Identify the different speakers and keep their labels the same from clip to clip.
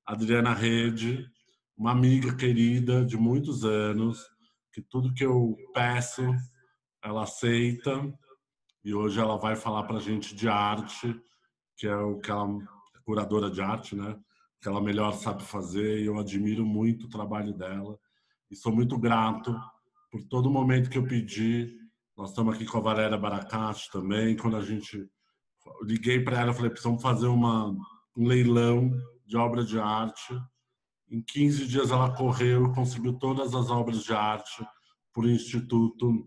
Speaker 1: Adriana Rede, uma amiga querida de muitos anos, que tudo que eu peço, ela aceita. E hoje ela vai falar para a gente de arte, que é o que ela é curadora de arte, né? Que ela melhor sabe fazer. E eu admiro muito o trabalho dela. E sou muito grato por todo momento que eu pedi. Nós estamos aqui com a Valéria Baracate também. Quando eu liguei para ela, eu falei: precisamos fazer um leilão de obra de arte. Em 15 dias ela correu e conseguiu todas as obras de arte por Instituto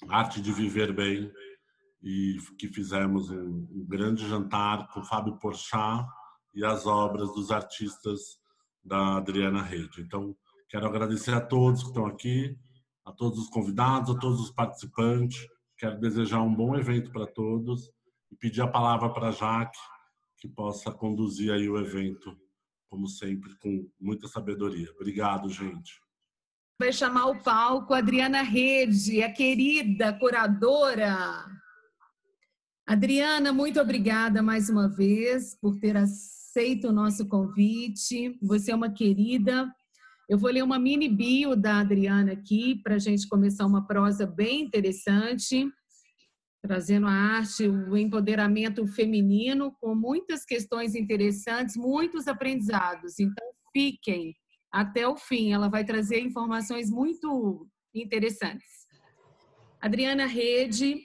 Speaker 1: Arte de Viver Bem, e que fizemos um grande jantar com Fábio Porchat e as obras dos artistas da Adriana Rede. Então, quero agradecer a todos que estão aqui, a todos os convidados, a todos os participantes. Quero desejar um bom evento para todos e pedir a palavra para a Jaque, que possa conduzir aí o evento, como sempre, com muita sabedoria. Obrigado, gente.
Speaker 2: Vai chamar o palco a Adriana Rede, a querida curadora. Adriana, muito obrigada mais uma vez por ter aceito o nosso convite. Você é uma querida. Eu vou ler uma mini bio da Adriana aqui para a gente começar uma prosa bem interessante, trazendo a arte, o empoderamento feminino, com muitas questões interessantes, muitos aprendizados. Então, fiquem até o fim. Ela vai trazer informações muito interessantes. Adriana Rede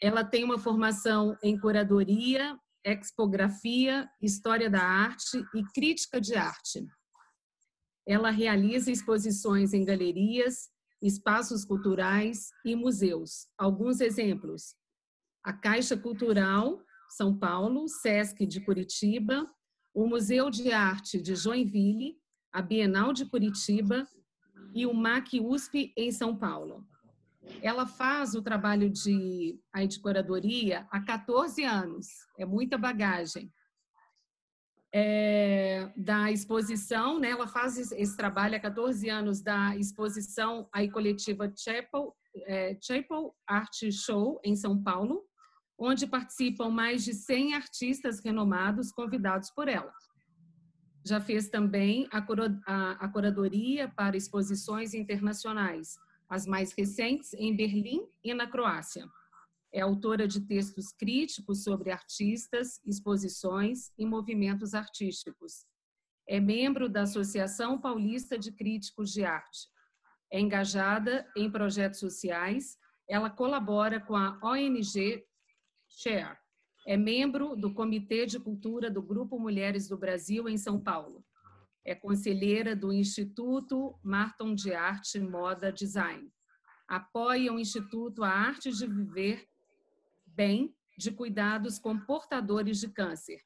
Speaker 2: ela tem uma formação em curadoria, expografia, história da arte e crítica de arte. Ela realiza exposições em galerias, espaços culturais e museus. Alguns exemplos: a Caixa Cultural, São Paulo, Sesc de Curitiba, o Museu de Arte de Joinville, a Bienal de Curitiba e o MAC USP em São Paulo. Ela faz o trabalho de curadoria há 14 anos, é muita bagagem. Da exposição, né? Ela faz esse trabalho há 14 anos da exposição aí coletiva Chapel Art Show, em São Paulo, onde participam mais de 100 artistas renomados convidados por ela. Já fez também a curadoria para exposições internacionais, as mais recentes em Berlim e na Croácia. É autora de textos críticos sobre artistas, exposições e movimentos artísticos. É membro da Associação Paulista de Críticos de Arte. É engajada em projetos sociais. Ela colabora com a ONG Share. É membro do Comitê de Cultura do Grupo Mulheres do Brasil em São Paulo. É conselheira do Instituto Marton de Arte, Moda, Design. Apoia o Instituto A Arte de Viver Bem, de cuidados com portadores de câncer.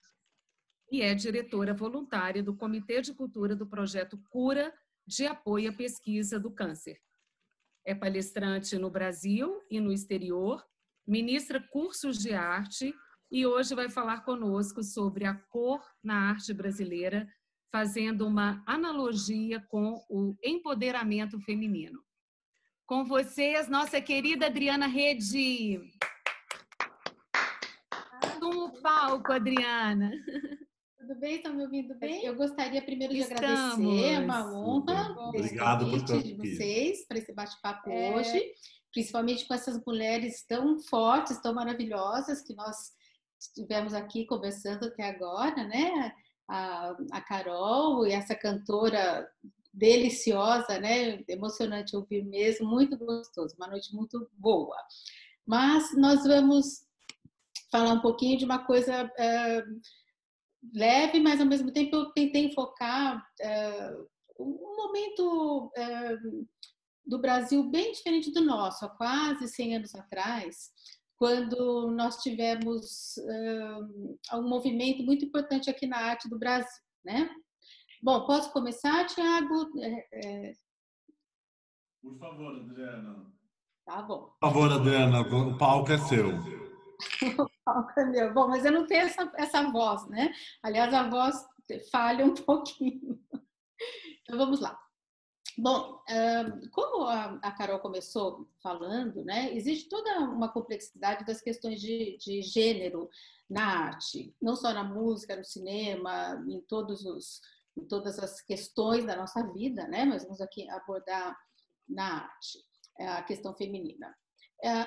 Speaker 2: E é diretora voluntária do Comitê de Cultura do projeto Cura, de apoio à pesquisa do câncer. É palestrante no Brasil e no exterior, ministra cursos de arte e hoje vai falar conosco sobre a cor na arte brasileira, fazendo uma analogia com o empoderamento feminino. Com vocês, nossa querida Adriana Rede. No palco, Adriana.
Speaker 3: Tudo bem? Estão me ouvindo bem? Eu gostaria primeiro de
Speaker 2: Estamos.
Speaker 3: agradecer, é uma honra esse convite de vocês para esse bate-papo hoje, principalmente com essas mulheres tão fortes, tão maravilhosas que nós estivemos aqui conversando até agora, né? A Carol e essa cantora deliciosa, né? Emocionante ouvir mesmo, muito gostoso, uma noite muito boa. Mas nós vamos falar um pouquinho de uma coisa leve, mas ao mesmo tempo eu tentei focar um momento do Brasil bem diferente do nosso, há quase 100 anos atrás, quando nós tivemos um movimento muito importante aqui na arte do Brasil, né? Bom, posso começar, Tiago?
Speaker 1: Por favor, Adriana.
Speaker 3: Tá bom.
Speaker 1: Por favor, Adriana, o palco é seu.
Speaker 3: O palco é meu. Bom, mas eu não tenho essa voz, né? Aliás, a voz falha um pouquinho. Então, vamos lá. Bom, como a Carol começou falando, né, existe toda uma complexidade das questões de gênero na arte, não só na música, no cinema, em todos em todas as questões da nossa vida, né? Mas vamos aqui abordar na arte a questão feminina.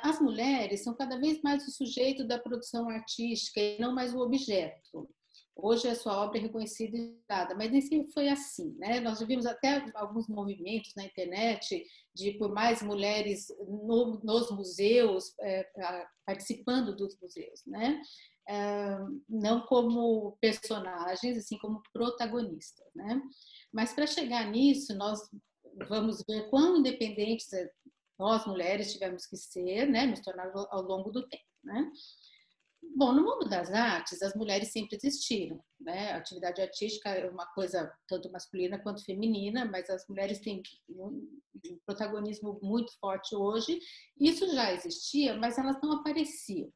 Speaker 3: As mulheres são cada vez mais o sujeito da produção artística e não mais o objeto. Hoje a sua obra é reconhecida e dada, mas nem sempre foi assim, né? Nós já vimos até alguns movimentos na internet de por mais mulheres nos museus, participando dos museus, né? Não como personagens, assim como protagonistas, né? Mas para chegar nisso, nós vamos ver quão independentes nós mulheres tivemos que ser, né? Nos tornar ao longo do tempo, né? Bom, no mundo das artes, as mulheres sempre existiram, né? A atividade artística é uma coisa tanto masculina quanto feminina, mas as mulheres têm um protagonismo muito forte hoje. Isso já existia, mas elas não apareciam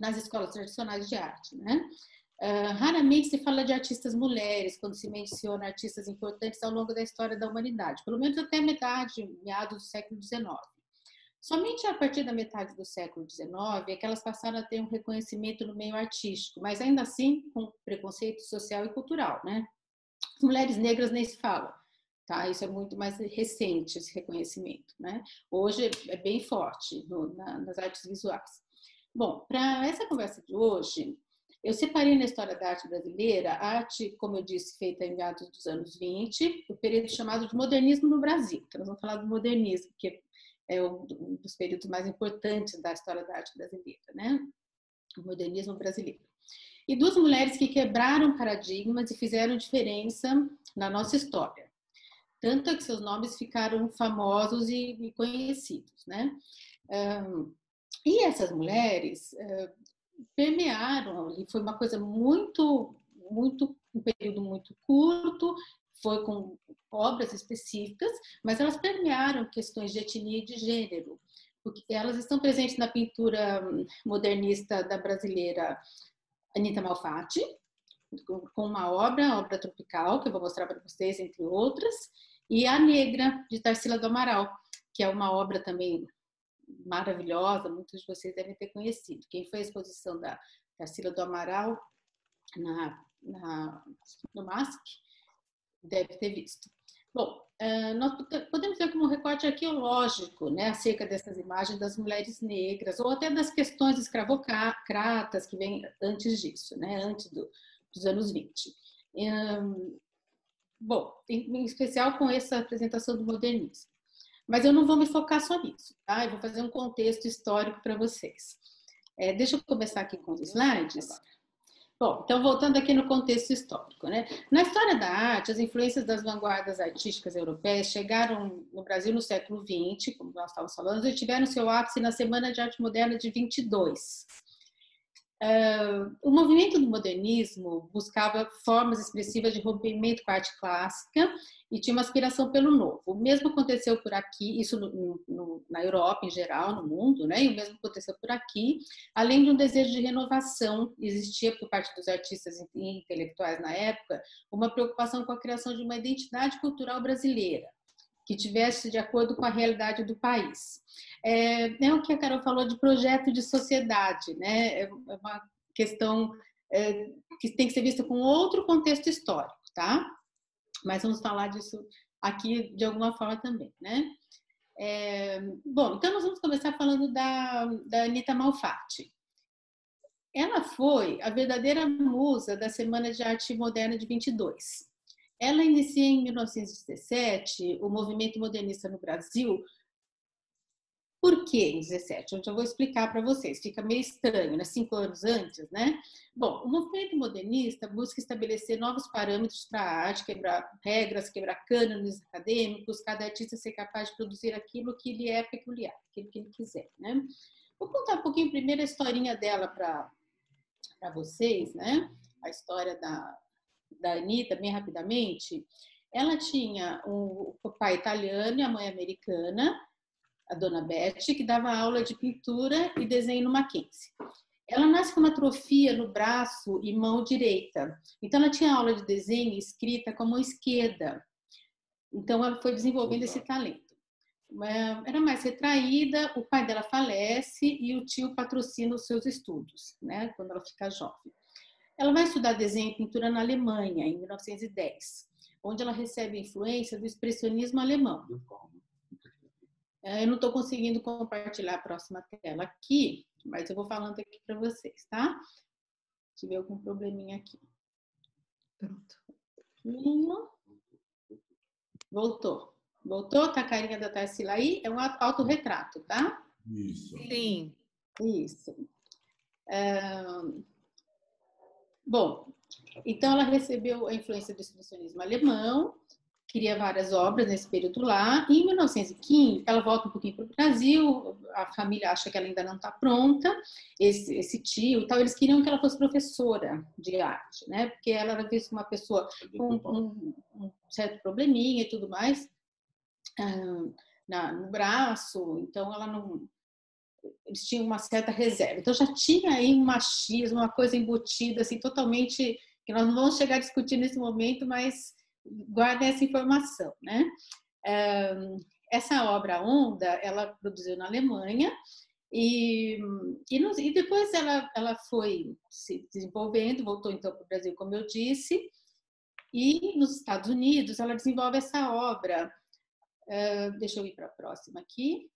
Speaker 3: nas escolas tradicionais de arte, né? Raramente se fala de artistas mulheres quando se menciona artistas importantes ao longo da história da humanidade, pelo menos até meados do século XIX. Somente a partir da metade do século XIX é que elas passaram a ter um reconhecimento no meio artístico, mas ainda assim com preconceito social e cultural, né? As mulheres negras nem se falam, tá? Isso é muito mais recente, esse reconhecimento, né? Hoje é bem forte nas artes visuais. Bom, para essa conversa de hoje, eu separei na história da arte brasileira a arte, como eu disse, feita em meados dos anos 20, o período chamado de modernismo no Brasil. Então, nós vamos falar do modernismo, que é um dos períodos mais importantes da história da arte brasileira, né? O modernismo brasileiro. E duas mulheres que quebraram paradigmas e fizeram diferença na nossa história. Tanto é que seus nomes ficaram famosos e conhecidos, né? E essas mulheres permearam, e foi uma coisa um período muito curto, foi com obras específicas, mas elas permearam questões de etnia e de gênero, porque elas estão presentes na pintura modernista da brasileira Anita Malfatti, com uma obra tropical, que eu vou mostrar para vocês, entre outras, e A Negra, de Tarsila do Amaral, que é uma obra também maravilhosa, muitos de vocês devem ter conhecido. Quem foi à exposição da Tarsila do Amaral no MASP deve ter visto. Bom, nós podemos ver como um recorte arqueológico, né, acerca dessas imagens das mulheres negras, ou até das questões escravocratas que vêm antes disso, né, antes dos anos 20. Bom, em especial com essa apresentação do modernismo. Mas eu não vou me focar só nisso, tá? Eu vou fazer um contexto histórico para vocês. Deixa eu começar aqui com os slides. Bom, então voltando aqui no contexto histórico, né? Na história da arte, as influências das vanguardas artísticas europeias chegaram no Brasil no século XX, como nós estávamos falando, e tiveram seu ápice na Semana de Arte Moderna de 22. O movimento do modernismo buscava formas expressivas de rompimento com a arte clássica e tinha uma aspiração pelo novo. O mesmo aconteceu por aqui, isso na Europa em geral, no mundo, né? E o mesmo aconteceu por aqui, além de um desejo de renovação. Existia por parte dos artistas e intelectuais na época uma preocupação com a criação de uma identidade cultural brasileira que tivesse de acordo com a realidade do país. É o que a Carol falou de projeto de sociedade, né? É uma questão que tem que ser vista com outro contexto histórico, tá? Mas vamos falar disso aqui de alguma forma também, né? Bom, então nós vamos começar falando da Anita Malfatti. Ela foi a verdadeira musa da Semana de Arte Moderna de 22. Ela inicia em 1917 o movimento modernista no Brasil. Por que em 17? Eu já vou explicar para vocês. Fica meio estranho, né? 5 anos antes, né? Bom, o movimento modernista busca estabelecer novos parâmetros para a arte, quebrar regras, quebrar cânones acadêmicos, cada artista ser capaz de produzir aquilo que lhe é peculiar, aquilo que ele quiser, né? Vou contar um pouquinho primeiro a historinha dela para vocês, né? A história da Anita, bem rapidamente. Ela tinha o pai italiano e a mãe americana, a dona Beth, que dava aula de pintura e desenho no Mackenzie. Ela nasce com uma atrofia no braço e mão direita. Então, ela tinha aula de desenho e escrita com a mão esquerda. Então, ela foi desenvolvendo esse talento. Era mais retraída, o pai dela falece e o tio patrocina os seus estudos, né, quando ela fica jovem. Ela vai estudar desenho e pintura na Alemanha, em 1910. onde ela recebe influência do expressionismo alemão. Eu não estou conseguindo compartilhar a próxima tela aqui, mas eu vou falando aqui para vocês, tá? Se tiver algum probleminha aqui.
Speaker 2: Pronto.
Speaker 3: Voltou. Voltou? Tá a carinha da Tarsila aí? É um autorretrato, tá?
Speaker 1: Isso.
Speaker 2: Sim.
Speaker 3: Isso. Bom, então ela recebeu a influência do expressionismo alemão, cria várias obras nesse período lá, e em 1915 ela volta um pouquinho para o Brasil, a família acha que ela ainda não está pronta, esse tio e tal, eles queriam que ela fosse professora de arte, né? Porque ela era vista como uma pessoa com um certo probleminha e tudo mais no braço, então ela não... Eles tinham uma certa reserva. Então já tinha aí um machismo, uma coisa embutida, assim, totalmente, que nós não vamos chegar a discutir nesse momento, mas guardem essa informação, né? Essa obra Onda, ela produziu na Alemanha e depois ela foi se desenvolvendo, voltou então para o Brasil, como eu disse, e nos Estados Unidos ela desenvolve essa obra. Deixa eu ir para a próxima aqui.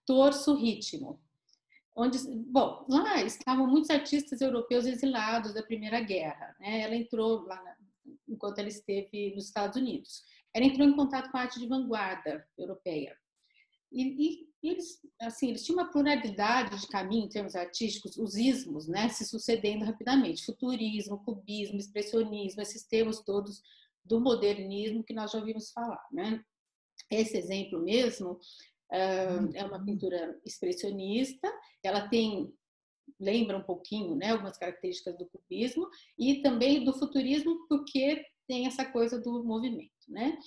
Speaker 3: Torso Ritmo, onde, bom, lá estavam muitos artistas europeus exilados da Primeira Guerra, né? Ela entrou lá enquanto ela esteve nos Estados Unidos. Ela entrou em contato com a arte de vanguarda europeia. E eles, assim, eles tinham uma pluralidade de caminho em termos artísticos, os ismos, né, se sucedendo rapidamente. Futurismo, cubismo, expressionismo, esses termos todos do modernismo que nós já ouvimos falar, né? Esse exemplo mesmo é uma pintura expressionista, ela lembra um pouquinho, né, algumas características do cubismo e também do futurismo, porque tem essa coisa do movimento, né?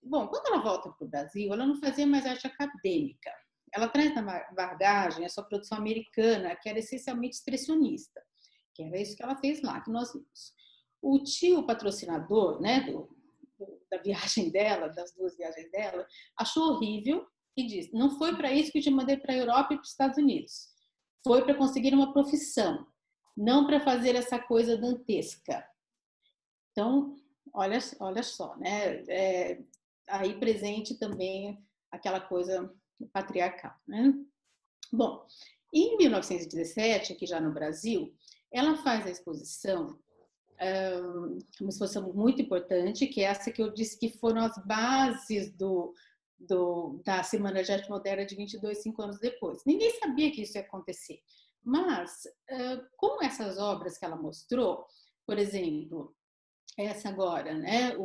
Speaker 3: Bom, quando ela volta para o Brasil, ela não fazia mais arte acadêmica. Ela traz na bagagem a sua produção americana, que era essencialmente expressionista, que era isso que ela fez lá, que nós vimos. O tio patrocinador, né, da viagem dela, das duas viagens dela, achou horrível e disse: não foi para isso que eu te mandei para a Europa e para os Estados Unidos. Foi para conseguir uma profissão, não para fazer essa coisa dantesca. Então, olha só, né? Aí presente também aquela coisa patriarcal, né? Bom, em 1917, aqui já no Brasil, ela faz a exposição, uma exposição muito importante, que é essa que eu disse que foram as bases da Semana de Arte Moderna de 22, 5 anos depois. Ninguém sabia que isso ia acontecer. Mas, com essas obras que ela mostrou, por exemplo, essa agora, né?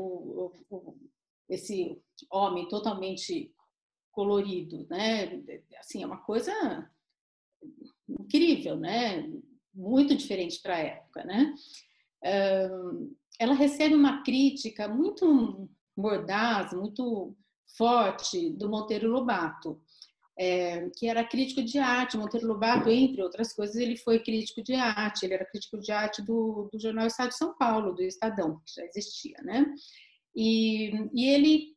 Speaker 3: Esse homem totalmente colorido, né? Assim, é uma coisa incrível, né? Muito diferente para a época, né? Ela recebe uma crítica muito mordaz, muito forte do Monteiro Lobato, que era crítico de arte. Monteiro Lobato, entre outras coisas, ele foi crítico de arte, ele era crítico de arte do jornal Estado de São Paulo, do Estadão, que já existia, né? E ele,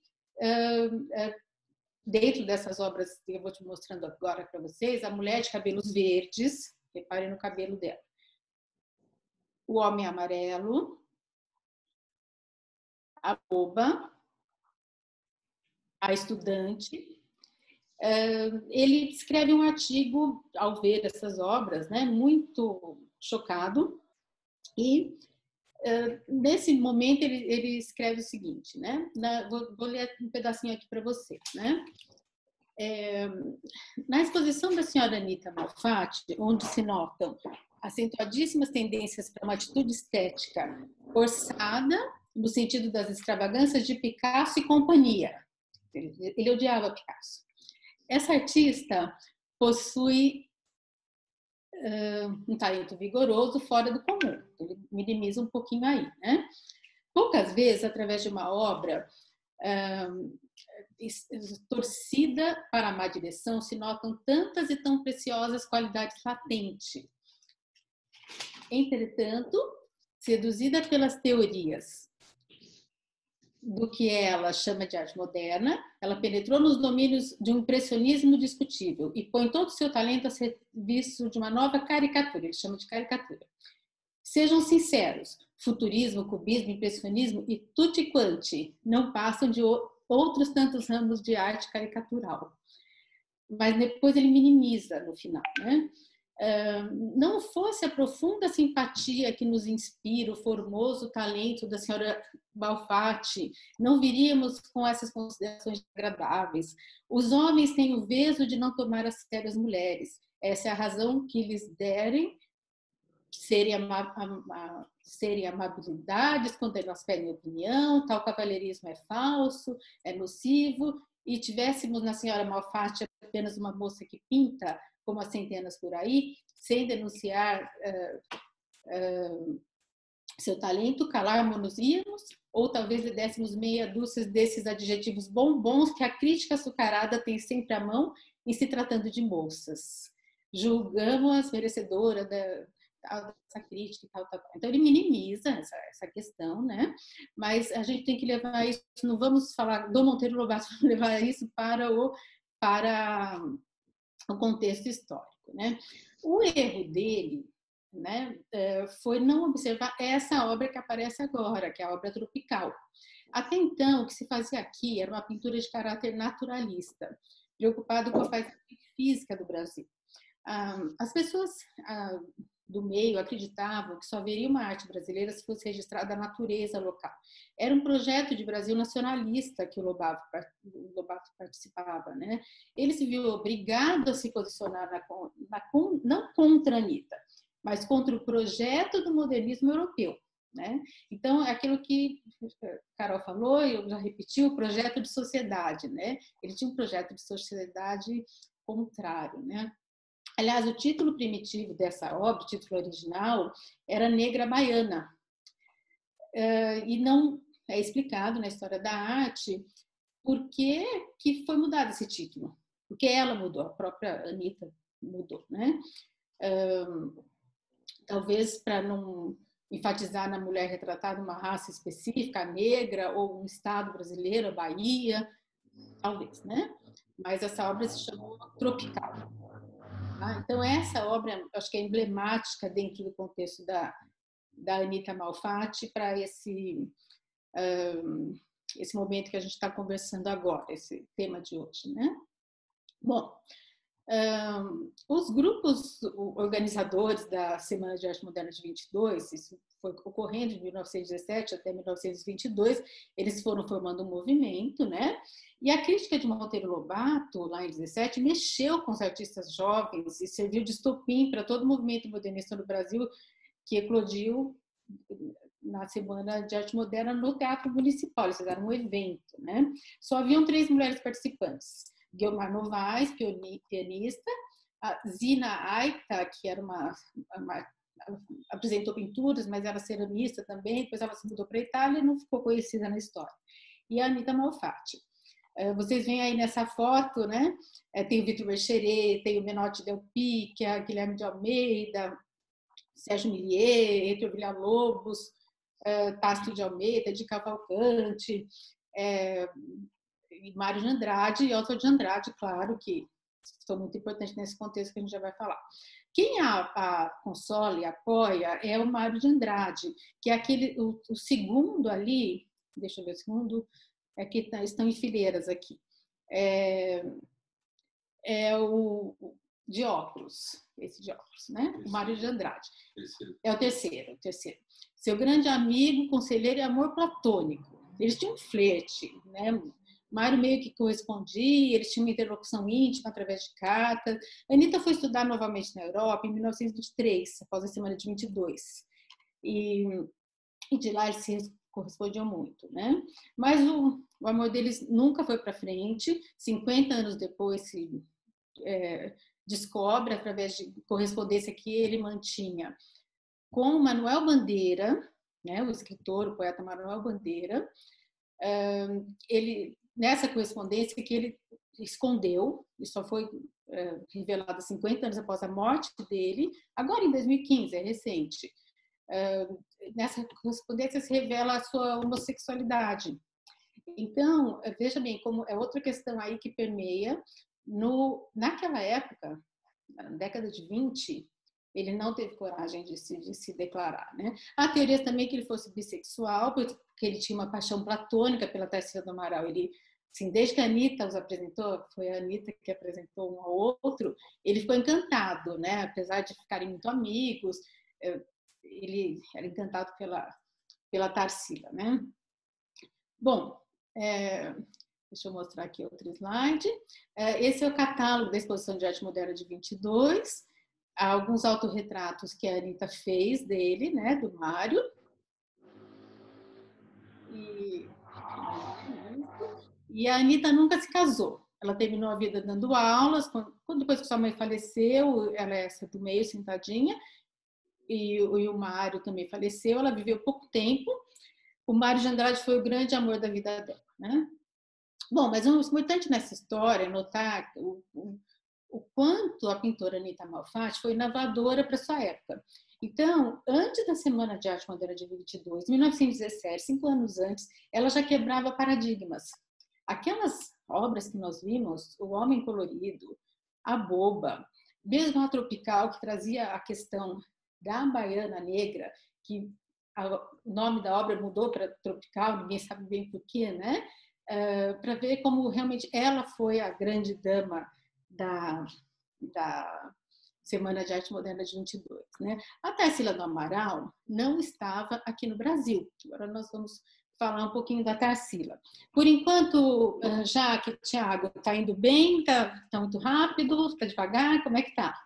Speaker 3: dentro dessas obras que eu vou te mostrando agora para vocês, a mulher de cabelos verdes, reparem no cabelo dela, o homem amarelo, a boba, a estudante. Ele escreve um artigo ao ver essas obras, né, muito chocado, e nesse momento ele escreve o seguinte, né? Vou ler um pedacinho aqui para vocês, né? Na exposição da senhora Anita Malfatti, onde se notam acentuadíssimas tendências para uma atitude estética forçada, no sentido das extravagâncias de Picasso e companhia. Ele odiava Picasso. Essa artista possui um talento vigoroso fora do comum. Ele minimiza um pouquinho aí, né? Poucas vezes, através de uma obra torcida para a má direção, se notam tantas e tão preciosas qualidades latentes. Entretanto, seduzida pelas teorias do que ela chama de arte moderna, ela penetrou nos domínios de um impressionismo discutível e põe todo o seu talento a serviço de uma nova caricatura, ele chama de caricatura. Sejam sinceros, futurismo, cubismo, impressionismo e tutti quanti não passam de outros tantos ramos de arte caricatural. Mas depois ele minimiza no final, né? Não fosse a profunda simpatia que nos inspira o formoso talento da senhora Malfatti, não viríamos com essas considerações agradáveis. Os homens têm o veso de não tomar a sério as mulheres. Essa é a razão que lhes derem serem amabilidade, escondendo as pedem opinião, tal cavalheirismo é falso, é nocivo, e tivéssemos na senhora Malfatti apenas uma moça que pinta, como as centenas por aí, sem denunciar seu talento, calármos-nos, ou talvez lhe dessemos meia dúzia desses adjetivos bombons que a crítica açucarada tem sempre à mão em se tratando de moças. Julgamos-as merecedoras dessa crítica e tal. Então ele minimiza essa questão, né? Mas a gente tem que levar isso, não vamos falar do Monteiro Lobato, vamos levar isso para o contexto histórico, né? O erro dele, né, foi não observar essa obra que aparece agora, que é a obra tropical. Até então, o que se fazia aqui era uma pintura de caráter naturalista, preocupado com a paisagem física do Brasil. As pessoas do meio acreditavam que só haveria uma arte brasileira se fosse registrada a natureza local. Era um projeto de Brasil nacionalista que o Lobato participava, né? Ele se viu obrigado a se posicionar não contra a Anitta, mas contra o projeto do modernismo europeu, né? Então, é aquilo que a Carol falou, eu já repeti, o projeto de sociedade, né? Ele tinha um projeto de sociedade contrário, né? Aliás, o título primitivo dessa obra, o título original, era Negra Baiana. E não é explicado na história da arte por que foi mudado esse título. Porque ela mudou, a própria Anitta mudou, né? Talvez para não enfatizar na mulher retratada uma raça específica, a negra, ou um estado brasileiro, a Bahia, talvez, né? Mas essa obra se chamou Tropical. Então, essa obra, acho que é emblemática dentro do contexto da Anitta Malfatti para esse momento que a gente está conversando agora, esse tema de hoje, né? Bom, os grupos organizadores da Semana de Arte Moderna de 22, isso foi ocorrendo de 1917 até 1922, eles foram formando um movimento, né? E a crítica de Monteiro Lobato, lá em 17, mexeu com os artistas jovens e serviu de estopim para todo o movimento modernista no Brasil, que eclodiu na Semana de Arte Moderna no Teatro Municipal. Eles fizeram um evento, né? Só haviam 3 mulheres participantes. Guilmar Novaes, pianista, a Zina Aita, que era apresentou pinturas, mas era ceramista também, depois ela se mudou para a Itália e não ficou conhecida na história. E a Anitta Malfatti. Vocês veem aí nessa foto, né? Tem o Vitor Bercheret, tem o Menotti Del Picchia, Guilherme de Almeida, Sérgio Millier, Heitor Villa-Lobos, Tasto de Almeida, de Cavalcante, Mário de Andrade e Otto de Andrade, claro, que são muito importantes nesse contexto que a gente já vai falar. Quem a consola e apoia é o Mário de Andrade, que é o segundo ali, deixa eu ver o segundo, que estão em fileiras aqui. O de óculos, esse de óculos, né? O Mário de Andrade. É o terceiro. Seu grande amigo, conselheiro e amor platônico. Eles tinham um flerte, né? Mário meio que correspondia, eles tinham uma interlocução íntima através de cartas. A Anitta foi estudar novamente na Europa em 1923, após a Semana de 22. E de lá eles se correspondiam muito, né? Mas o amor deles nunca foi para frente. 50 anos depois se descobre, através de correspondência que ele mantinha com Manuel Bandeira, né? O escritor, o poeta Manuel Bandeira. Nessa correspondência que ele escondeu, e só foi revelada 50 anos após a morte dele, agora em 2015, é recente. Nessa correspondência se revela a sua homossexualidade. Então, veja bem, como é outra questão aí que permeia. Naquela época, na década de 20, Ele não teve coragem de se declarar, né? Há teorias também que ele fosse bissexual, porque ele tinha uma paixão platônica pela Tarsila do Amaral. Ele, assim, desde que a Anitta os apresentou, foi a Anitta que apresentou um ao outro, ele ficou encantado, né? Apesar de ficarem muito amigos, ele era encantado pela Tarsila, né? Bom, deixa eu mostrar aqui outro slide. Esse é o catálogo da Exposição de Arte Moderna de 22. Há alguns autorretratos que a Anitta fez dele, né, do Mário. E a Anitta nunca se casou. Ela terminou a vida dando aulas. Depois que sua mãe faleceu, ela é essa do meio, sentadinha, e o Mário também faleceu. Ela viveu pouco tempo. O Mário de Andrade foi o grande amor da vida dela, né? Bom, mas o importante nessa história é notar o quanto a pintora Anitta Malfatti foi inovadora para sua época. Então, antes da Semana de Arte Moderna de 22, 1917, 5 anos antes, ela já quebrava paradigmas. Aquelas obras que nós vimos, O Homem Colorido, A Boba, mesmo a Tropical, que trazia a questão da baiana negra, que o nome da obra mudou para Tropical, ninguém sabe bem por quê, né? Para ver como realmente ela foi a grande dama da Semana de Arte Moderna de 22. Né? A Tarsila do Amaral não estava aqui no Brasil. Agora nós vamos falar um pouquinho da Tarsila. Por enquanto, já que Thiago está indo bem, está muito rápido, está devagar, como é que está?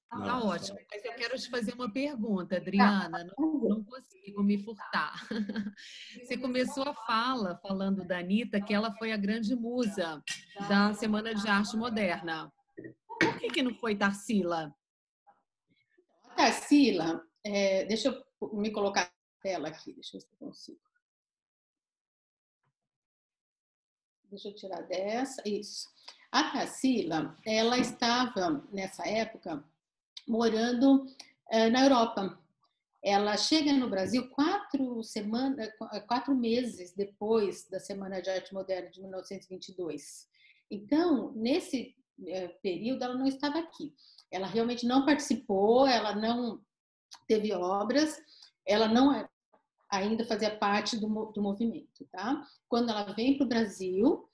Speaker 2: Tá ótimo, mas eu quero te fazer uma pergunta, Adriana, não consigo me furtar. Você começou a fala falando da Anitta que ela foi a grande musa da Semana de Arte Moderna. Por que não foi Tarsila?
Speaker 3: A Tarsila, deixa eu me colocar na tela aqui, deixa eu ver se eu consigo. Deixa eu tirar dessa, isso. A Tarsila, ela estava, nessa época, morando na Europa. Ela chega no Brasil 4 meses depois da Semana de Arte Moderna de 1922. Então, nesse período, ela não estava aqui. Ela realmente não participou, ela não teve obras, ela não ainda fazia parte do movimento. Tá? Quando ela vem para o Brasil,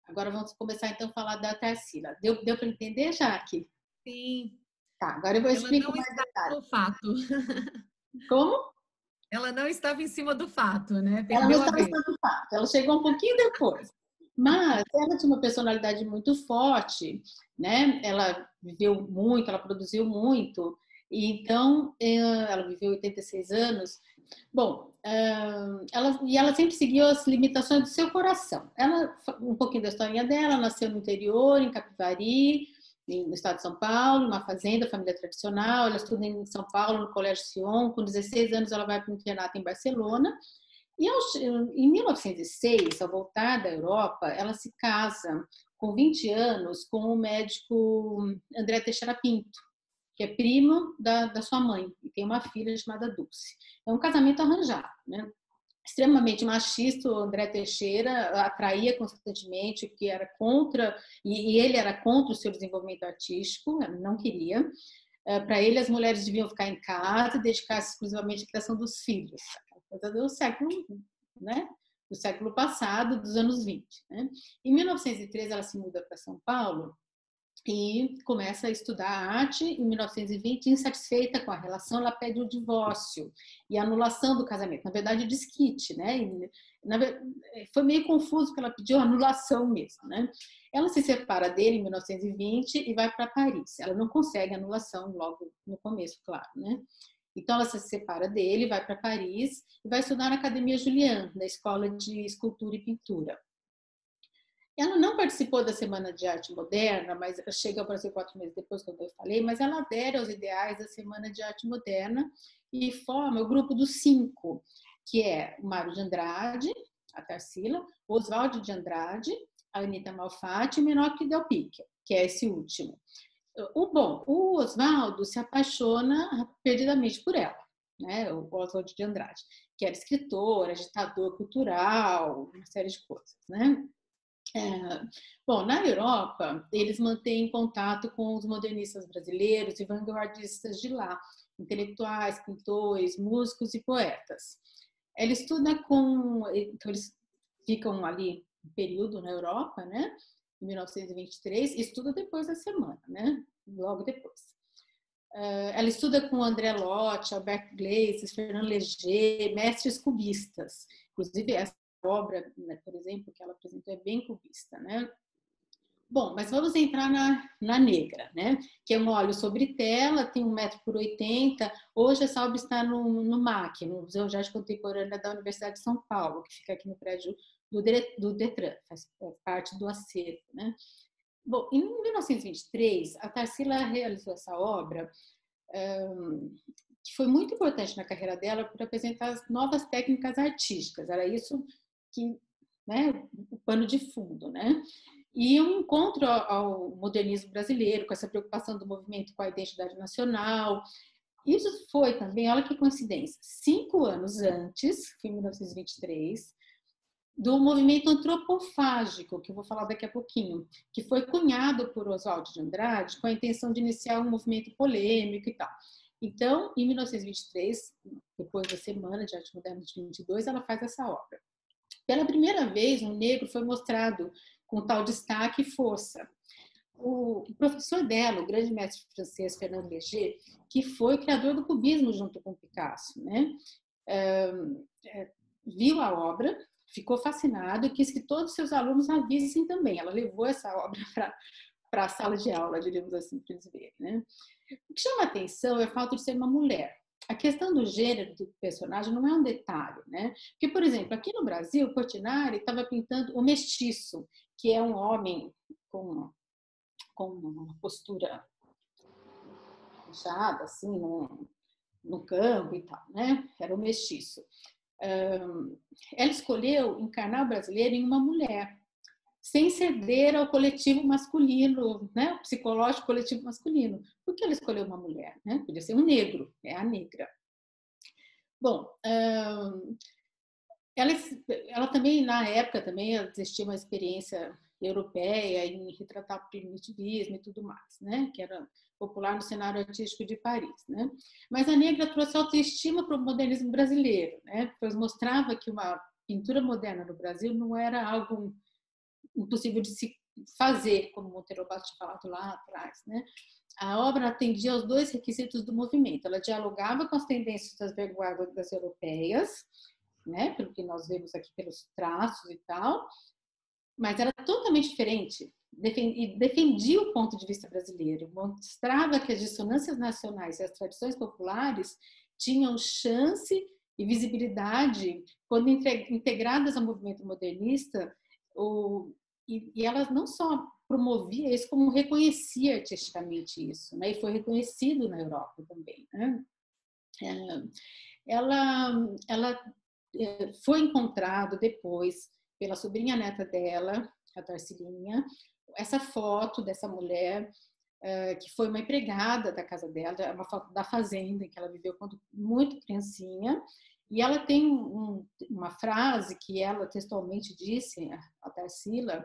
Speaker 3: agora vamos começar então a falar da Tarsila. Deu para entender, Jaque?
Speaker 2: Sim.
Speaker 3: Tá, agora eu vou explicar mais
Speaker 2: detalhes. No fato.
Speaker 3: Como?
Speaker 2: Ela não estava em cima do fato, né?
Speaker 3: Ela não estava em cima do fato, ela chegou um pouquinho depois. Mas ela tinha uma personalidade muito forte, né? Ela viveu muito, ela produziu muito, e então ela viveu 86 anos. Bom, ela sempre seguiu as limitações do seu coração. Um pouquinho da historinha dela, nasceu no interior, em Capivari, no estado de São Paulo, numa fazenda, família tradicional. Ela estuda em São Paulo, no Colégio Sion. Com 16 anos, ela vai para o internato em Barcelona. E em 1906, ao voltar da Europa, ela se casa com 20 anos com o médico André Teixeira Pinto, que é primo da sua mãe, e tem uma filha chamada Dulce. É um casamento arranjado, né? Extremamente machista. O André Teixeira atraía constantemente, que era contra, e ele era contra o seu desenvolvimento artístico, não queria. Para ele, as mulheres deviam ficar em casa e dedicar-se exclusivamente à criação dos filhos. Coisa do século, né? Do século passado, dos anos 20. Né? Em 1913, ela se muda para São Paulo e começa a estudar arte. Em 1920, insatisfeita com a relação, ela pede o divórcio e a anulação do casamento. Na verdade, o desquite, né? Foi meio confuso porque ela pediu a anulação mesmo, né? Ela se separa dele em 1920 e vai para Paris. Ela não consegue anulação logo no começo, claro, né? Então, ela se separa dele, vai para Paris e vai estudar na Academia Julian, na Escola de Escultura e Pintura. Ela não participou da Semana de Arte Moderna, mas chega ao Brasil 4 meses depois, como eu falei, mas ela adere aos ideais da Semana de Arte Moderna e forma o grupo dos 5, que é o Mário de Andrade, a Tarsila, o Oswaldo de Andrade, a Anitta Malfatti e o Menotti Del Picchio, que é esse último. O Oswaldo se apaixona perdidamente por ela, né? O Oswaldo de Andrade, que era escritor, agitador cultural, uma série de coisas, né? Bom, na Europa, eles mantêm contato com os modernistas brasileiros e vanguardistas de lá. intelectuais, pintores, músicos e poetas. Ela estuda então eles ficam ali um período na Europa, né? Em 1923, e estuda depois da semana, né? Logo depois. Ela estuda com André Lotz, Albert Gleizes, Fernand Léger, mestres cubistas. Inclusive, essa obra, né, por exemplo, que ela apresentou é bem cubista, né? Bom, mas vamos entrar na negra, né? Que é um óleo sobre tela, tem 1,80 m. Hoje essa obra está no MAC, no Museu de Arte Contemporânea da Universidade de São Paulo, que fica aqui no prédio do Detran, faz parte do acervo, né? Bom, em 1923, a Tarsila realizou essa obra, que foi muito importante na carreira dela por apresentar as novas técnicas artísticas. Era isso que, né, o pano de fundo, né? E um encontro ao modernismo brasileiro, com essa preocupação do movimento com a identidade nacional. Isso foi também, olha que coincidência, 5 anos antes, em 1923, do movimento antropofágico, que eu vou falar daqui a pouquinho, que foi cunhado por Oswald de Andrade com a intenção de iniciar um movimento polêmico e tal. Então, em 1923, depois da Semana de Arte Moderna de 22, ela faz essa obra. Pela primeira vez, um negro foi mostrado com tal destaque e força. O professor dela, o grande mestre francês Fernand Léger, que foi o criador do cubismo junto com Picasso, né? Viu a obra, ficou fascinado e quis que todos os seus alunos a vissem também. Ela levou essa obra para a sala de aula, diríamos assim, para eles verem, né? O que chama a atenção é a falta de ser uma mulher. A questão do gênero do personagem não é um detalhe, né? Porque, por exemplo, aqui no Brasil, Portinari estava pintando o mestiço, que é um homem com uma postura fechada, assim, no campo e tal, né? Era o mestiço. Ela escolheu encarnar o brasileiro em uma mulher, sem ceder ao coletivo masculino, né? O psicológico coletivo masculino. Por que ela escolheu uma mulher, né? Podia ser um negro, é a negra. Bom, ela também, na época, também existia uma experiência europeia em retratar o primitivismo e tudo mais, né? Que era popular no cenário artístico de Paris, né? Mas a negra trouxe autoestima para o modernismo brasileiro, né? Pois mostrava que uma pintura moderna no Brasil não era algo impossível de se fazer, como Monteiro Lobato tinha falado lá atrás, né? A obra atendia aos 2 requisitos do movimento. Ela dialogava com as tendências das vanguardas europeias, né? Pelo que nós vemos aqui pelos traços e tal, mas era totalmente diferente. Defendia o ponto de vista brasileiro, mostrava que as dissonâncias nacionais e as tradições populares tinham chance e visibilidade quando integradas ao movimento modernista, e ela não só promovia isso, como reconhecia artisticamente isso, né? E foi reconhecido na Europa também, né? Ela foi encontrado depois pela sobrinha neta dela, a Tarsilinha, essa foto dessa mulher que foi uma empregada da casa dela, uma foto da fazenda em que ela viveu quando muito criancinha, e ela tem uma frase que ela textualmente disse, a Tarsila,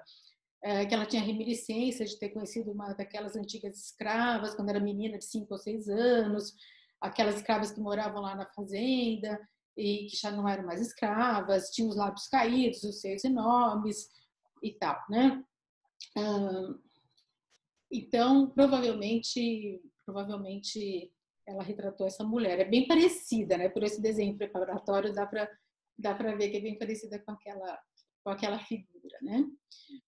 Speaker 3: que ela tinha reminiscência de ter conhecido uma daquelas antigas escravas quando era menina de 5 ou 6 anos, aquelas escravas que moravam lá na fazenda e que já não eram mais escravas, tinham os lábios caídos, os seios enormes e tal, né? Então, provavelmente ela retratou essa mulher. É bem parecida, né? Por esse desenho preparatório dá para ver que é bem parecida com aquela figura, né?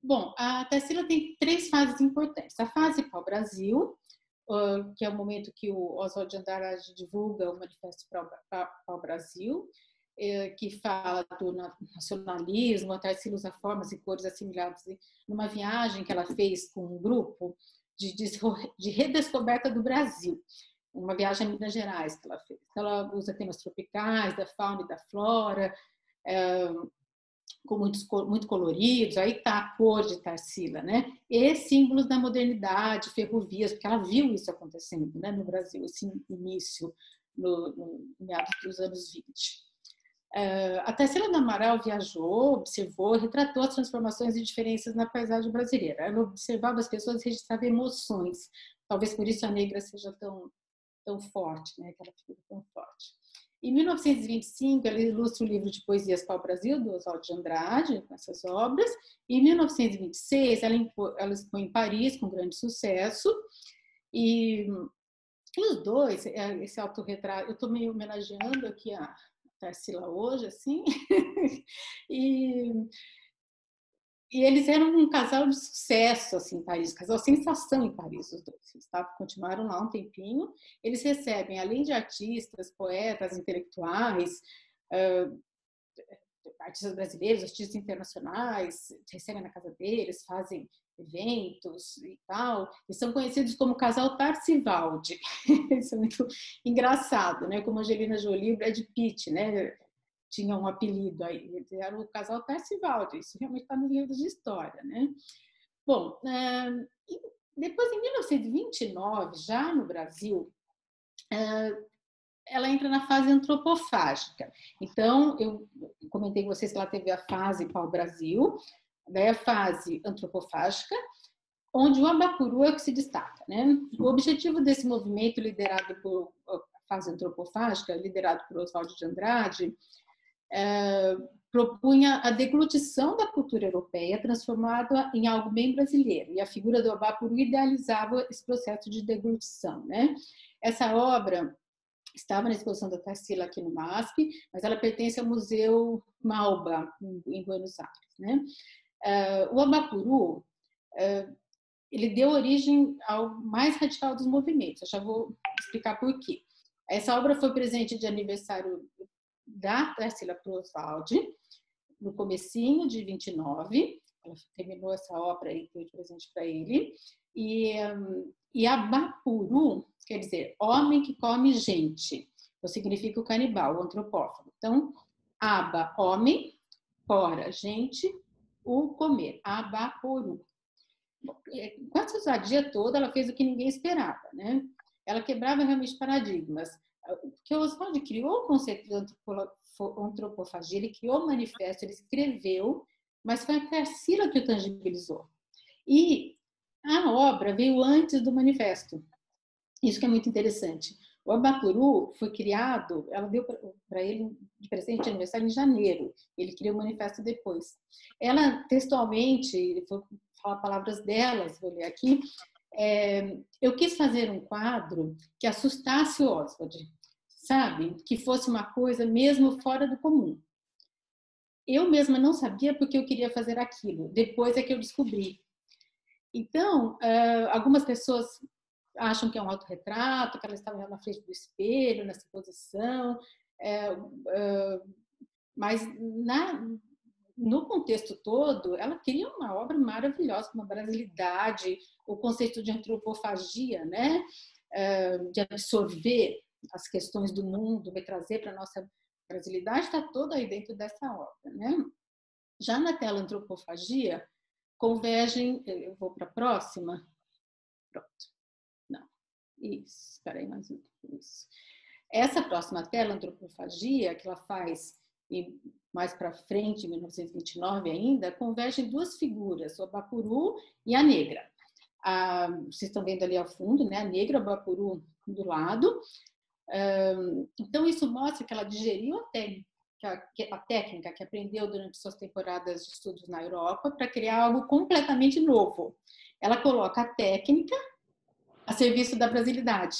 Speaker 3: Bom, a Tarsila tem 3 fases importantes. A fase pau-brasil, que é o momento que o Oswald de Andrade divulga o Manifesto Pau-Brasil, que fala do nacionalismo. A Tarsila usa formas e cores assimiladas numa viagem que ela fez com um grupo de redescoberta do Brasil, uma viagem a Minas Gerais que ela fez. Ela usa temas tropicais, da fauna e da flora, com muito coloridos. Aí está a cor de Tarsila, né? E símbolos da modernidade, ferrovias, porque ela viu isso acontecendo, né, no Brasil, esse início no meados dos anos 20. A Tarsila do Amaral viajou, observou, retratou as transformações e diferenças na paisagem brasileira. Ela observava as pessoas e registrava emoções. Talvez por isso a negra seja tão forte, né? Aquela figura tão forte. Em 1925, ela ilustra o livro de poesias Pau-Brasil, do Oswald de Andrade, com essas obras. E em 1926, ela expõe em Paris, com grande sucesso. E os dois, esse autorretrato, eu estou meio homenageando aqui a Tarsila hoje, assim, e eles eram um casal de sucesso assim, em Paris, casal sensação em Paris, os dois. Eles continuaram lá um tempinho. Eles recebem, além de artistas, poetas, intelectuais, artistas brasileiros, artistas internacionais, recebem na casa deles, fazem eventos e tal, e são conhecidos como o casal Tarcivaldi. Isso é muito engraçado, né? Como Angelina Jolie e Brad Pitt, né? Tinha um apelido aí, eles eram o casal Tarcivaldi, isso realmente está nos livros de história, né? Bom, depois em 1929, já no Brasil, ela entra na fase antropofágica. Então, eu comentei com vocês que ela teve a fase Pau-Brasil, daí a fase antropofágica, onde o Abapuru é o que se destaca, né? O objetivo desse movimento liderado por a fase antropofágica, liderado por Oswald de Andrade, propunha a deglutição da cultura europeia transformada em algo bem brasileiro, e a figura do Abapuru idealizava esse processo de deglutição, né? Essa obra estava na exposição da Tarsila aqui no MASP, mas ela pertence ao Museu Malba, em Buenos Aires, né? O Abapuru, ele deu origem ao mais radical dos movimentos. Eu já vou explicar por quê. Essa obra foi presente de aniversário da Tarsila para o Oswald, no comecinho de 29, ela terminou essa obra e deu de presente para ele, e Abapuru quer dizer homem que come gente, então significa o canibal, o antropófago. Então, Aba, homem, Pora, gente, o comer, Abapuru. Com essa ousadia toda, ela fez o que ninguém esperava, né? Ela quebrava realmente paradigmas. Porque o Oswald criou o conceito de antropofagia, ele criou o manifesto, ele escreveu, mas foi a Tarsila que o tangibilizou. E a obra veio antes do manifesto. Isso que é muito interessante. O Abapuru foi criado, ela deu para ele de presente de aniversário em janeiro. Ele criou o manifesto depois. Ela, textualmente, vou falar palavras delas, vou ler aqui. Eu quis fazer um quadro que assustasse o Oswald, sabe? Que fosse uma coisa mesmo fora do comum. Eu mesma não sabia porque eu queria fazer aquilo. Depois é que eu descobri. Então, algumas pessoas acham que é um autorretrato, que ela estava na frente do espelho, nessa posição, mas no contexto todo, ela cria uma obra maravilhosa, uma brasilidade, o conceito de antropofagia, né? De absorver as questões do mundo, de trazer para a nossa brasilidade, está toda aí dentro dessa obra, né? Já na tela antropofagia, convergem, eu vou para a próxima, pronto, não, isso, espera aí mais um, isso. Essa próxima tela, antropofagia, que ela faz e mais para frente, em 1929 ainda, convergem duas figuras, o Abapuru e a negra. Vocês estão vendo ali ao fundo, né? A negra, o Abapuru do lado. Então, isso mostra que ela digeriu a técnica que aprendeu durante suas temporadas de estudos na Europa para criar algo completamente novo. Ela coloca a técnica a serviço da brasilidade.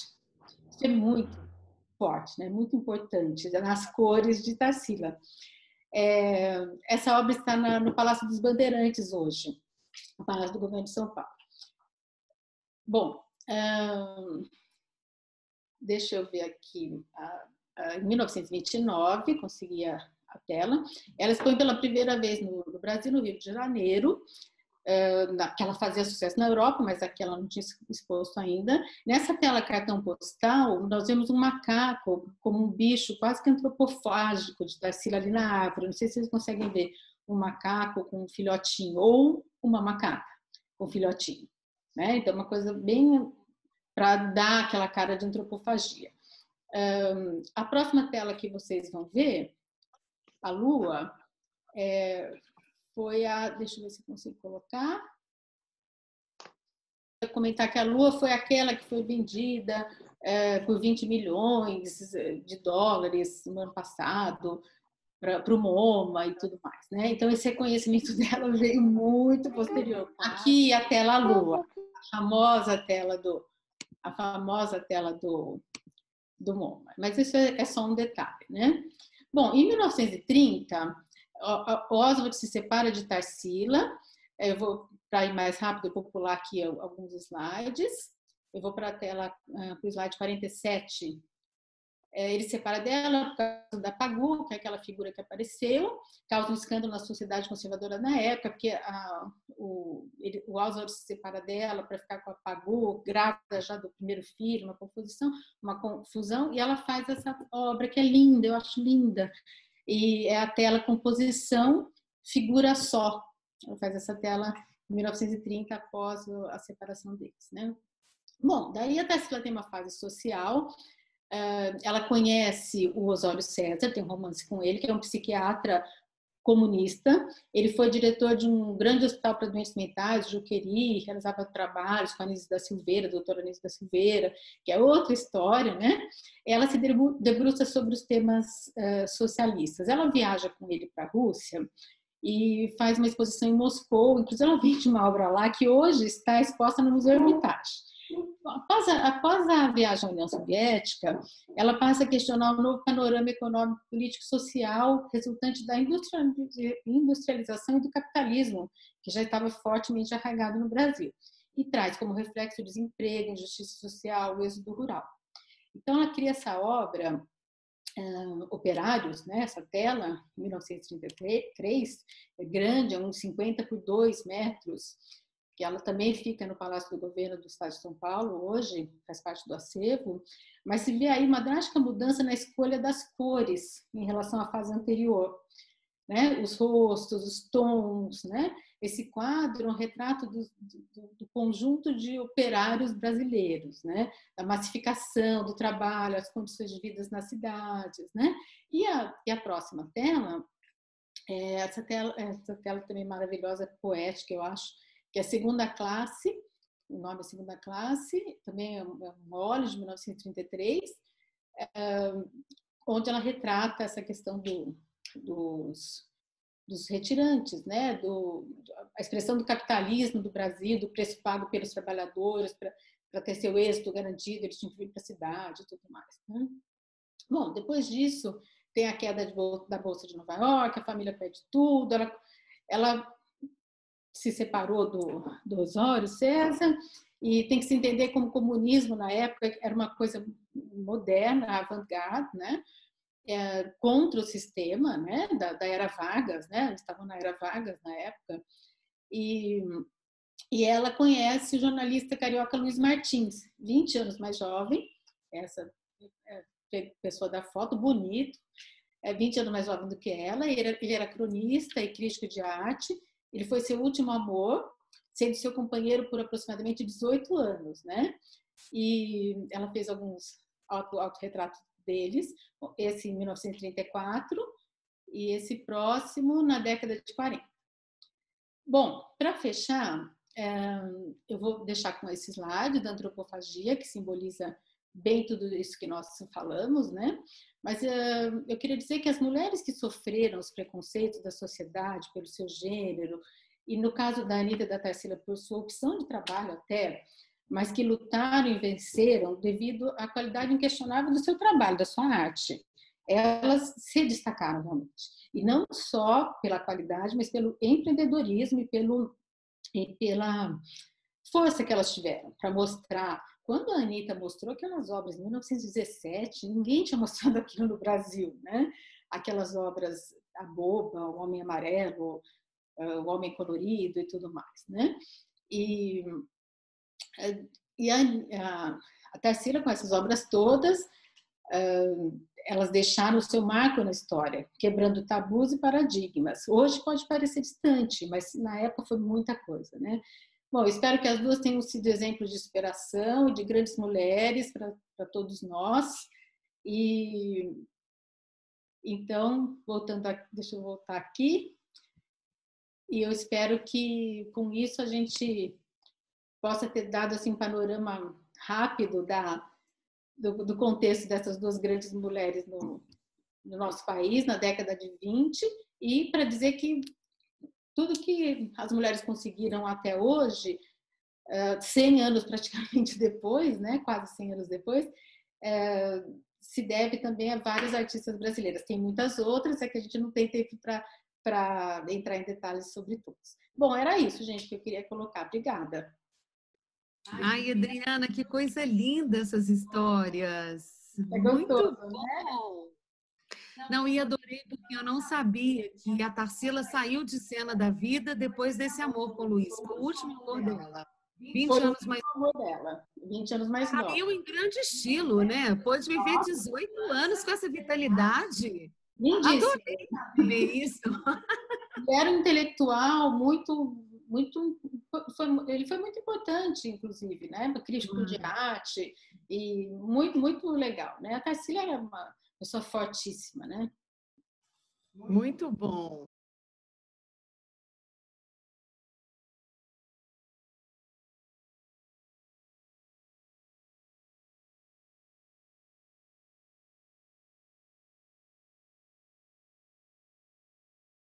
Speaker 3: Isso é muito forte, né? Muito importante, nas cores de Tarsila. Essa obra está no Palácio dos Bandeirantes hoje, no Palácio do Governo de São Paulo. Bom, deixa eu ver aqui. Em 1929, consegui a tela. Ela expõe pela primeira vez no Brasil, no Rio de Janeiro, que ela fazia sucesso na Europa, mas aqui ela não tinha exposto ainda. Nessa tela cartão postal, nós vemos um macaco como um bicho quase que antropofágico de Tarsila ali na árvore. Não sei se vocês conseguem ver um macaco com um filhotinho ou uma macaca com um filhotinho, né? Então, uma coisa bem para dar aquela cara de antropofagia. A próxima tela que vocês vão ver, a Lua, foi deixa eu ver se eu consigo colocar. Vou comentar que a Lua foi aquela que foi vendida por 20 milhões de dólares no ano passado para o MoMA e tudo mais, né? Então esse reconhecimento dela veio muito posterior. Aqui a tela Lua, a famosa tela do MoMA. Mas isso é só um detalhe, né? Bom, em 1930, Oswald se separa de Tarsila. Eu vou, para ir mais rápido, eu vou pular aqui alguns slides. Eu vou para a tela, para o slide 47. Ele se separa dela por causa da Pagu, que é aquela figura que apareceu, causa um escândalo na sociedade conservadora na época, porque o Oswald se separa dela para ficar com a Pagu, grávida já do primeiro filho, uma confusão, e ela faz essa obra que é linda, eu acho linda, e é a tela composição, figura só. Ela faz essa tela em 1930, após a separação deles, né? Bom, daí a Tarsila tem uma fase social. Ela conhece o Osório César, tem um romance com ele, que é um psiquiatra comunista. Ele foi diretor de um grande hospital para doentes mentais, Juqueri, realizava trabalhos com a Anísio da Silveira, a doutora Anísio da Silveira, que é outra história, né? Ela se debruça sobre os temas socialistas. Ela viaja com ele para a Rússia e faz uma exposição em Moscou. Inclusive, ela vende uma obra lá que hoje está exposta no Museu Hermitage. Após a viagem à União Soviética, ela passa a questionar o novo panorama econômico, político e social resultante da industrialização e do capitalismo, que já estava fortemente arraigado no Brasil, e traz como reflexo o desemprego, injustiça social, o êxodo rural. Então, ela cria essa obra, Operários, né, essa tela, em 1933, é grande, é uns 50 por 2 metros, que ela também fica no Palácio do Governo do Estado de São Paulo, hoje faz parte do acervo, mas se vê aí uma drástica mudança na escolha das cores em relação à fase anterior, né? Os rostos, os tons, né? Esse quadro é um retrato do conjunto de operários brasileiros, né? Da massificação do trabalho, as condições de vida nas cidades, né? E a próxima tela, essa tela também maravilhosa, poética, eu acho, que é a Segunda Classe, o nome é Segunda Classe, também é um óleo de 1933, onde ela retrata essa questão dos retirantes, né? A expressão do capitalismo do Brasil, do preço pago pelos trabalhadores para ter seu êxito garantido, eles tinham que vir para a cidade e tudo mais, né? Bom, depois disso, tem a queda da Bolsa de Nova York, a família perde tudo, ela se separou do Osório César, e tem que se entender como o comunismo, na época, era uma coisa moderna, avant-garde, né? Contra o sistema, né? Da Era Vargas, né? Eles estavam na Era Vargas na época, e ela conhece o jornalista carioca Luiz Martins, 20 anos mais jovem, essa pessoa da foto, bonito, 20 anos mais jovem do que ela, ele era cronista e crítico de arte. Ele foi seu último amor, sendo seu companheiro por aproximadamente 18 anos, né? E ela fez alguns autorretratos deles, esse em 1934 e esse próximo na década de 40. Bom, para fechar, eu vou deixar com esse slide da antropofagia, que simboliza bem tudo isso que nós falamos, né? Mas eu queria dizer que as mulheres que sofreram os preconceitos da sociedade pelo seu gênero, e no caso da Anitta e da Tarsila por sua opção de trabalho até, mas que lutaram e venceram devido à qualidade inquestionável do seu trabalho, da sua arte. Elas se destacaram realmente. E não só pela qualidade, mas pelo empreendedorismo e pela força que elas tiveram para mostrar. Quando a Anitta mostrou aquelas obras em 1917, ninguém tinha mostrado aquilo no Brasil, né? Aquelas obras, A Boba, O Homem Amarelo, O Homem Colorido e tudo mais, né? E a Tarsila, com essas obras todas, elas deixaram o seu marco na história, quebrando tabus e paradigmas. Hoje pode parecer distante, mas na época foi muita coisa, né? Bom, espero que as duas tenham sido exemplos de inspiração e de grandes mulheres para todos nós. E então, deixa eu voltar aqui. E eu espero que com isso a gente possa ter dado assim um panorama rápido do contexto dessas duas grandes mulheres no nosso país, na década de 20, e para dizer que tudo que as mulheres conseguiram até hoje, 100 anos praticamente depois, né, quase 100 anos depois, se deve também a várias artistas brasileiras. Tem muitas outras, é que a gente não tem tempo para entrar em detalhes sobre todas. Bom, era isso, gente, que eu queria colocar. Obrigada.
Speaker 2: Ai, Adriana, que coisa linda essas histórias.
Speaker 3: É gostoso,
Speaker 2: Muito bom. Não, e adorei porque eu não sabia que a Tarsila saiu de cena da vida depois desse amor com o Luiz. Foi o último amor dela. 20 anos mais
Speaker 3: dela. 20 anos mais nova.
Speaker 2: Saiu em grande estilo, né? Pôde viver 18 anos com essa vitalidade.
Speaker 3: Lindíssimo.
Speaker 2: Adorei ver isso.
Speaker 3: Era um intelectual ele foi muito importante, inclusive, né? Crítico de arte e muito legal, né? A Tarsila era uma pessoa fortíssima, né?
Speaker 2: Muito bom.